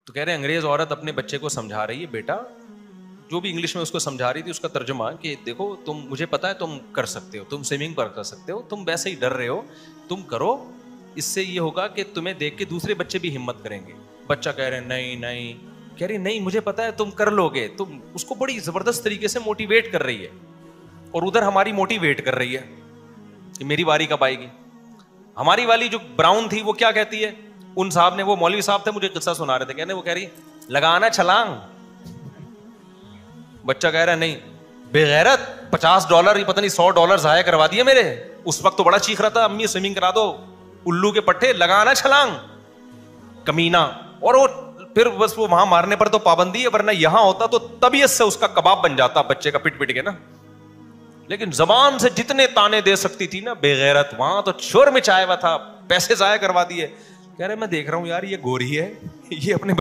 تو کہہ رہے انگریز عورت اپنے بچے کو سمجھا رہی ہے, بیٹا جو بھی انگلش میں اس کو سمجھا رہی تھی اس کا ترجمہ کہ دیکھو تم, مجھے پتا ہے تم کر سکتے ہو, تم سوئمنگ پر کر سکتے ہو, تم ویسے ہی ڈر رہے ہو, تم کرو, اس سے یہ ہوگا کہ تمہیں دیکھ کے دوسرے بچے بھی ہمت کریں گے. بچہ کہہ رہے نہیں نہیں, کہہ رہی نہیں مجھے پتا ہے تم کر لو گے. تم اس کو بڑی زبردست طریقے سے موٹیویٹ کر رہی ہے, اور ادھر ہماری موٹیویٹ کر رہی ہے کہ میری باری کب آئے گی. ہماری والی جو براؤن تھی وہ کیا کہتی ہے, ان صاحب نے, وہ مولوی صاحب تھے مجھے قصہ سنا رہے تھے, کہنے وہ کہہ رہی لگانا چھلانگ. بچہ کہہ رہا نہیں بے غیرت, $50 یا پتہ نہیں $100 ضائع کروا دیے میرے. اس وقت تو بڑا چیخ رہا تھا امی سوئمنگ کرا دو, الو کے پٹھے, لگانا چھلانگ کمینہ. اور وہ پھر بس وہ وہاں مارنے پر تو پابندی ہے, ورنہ یہاں ہوتا تو طبیعت سے اس کا کباب بن جاتا بچے کا پٹ پٹ کے نا. لیکن زبان سے جتنے تانے دے سکتی تھی نا بے غیرت, وہاں تو شور مچایا ہوا تھا, پیسے ضائع کروا دیے. کہہ رہے میں دیکھ رہا ہوں یار یہ گوری ہے, یہ اپنے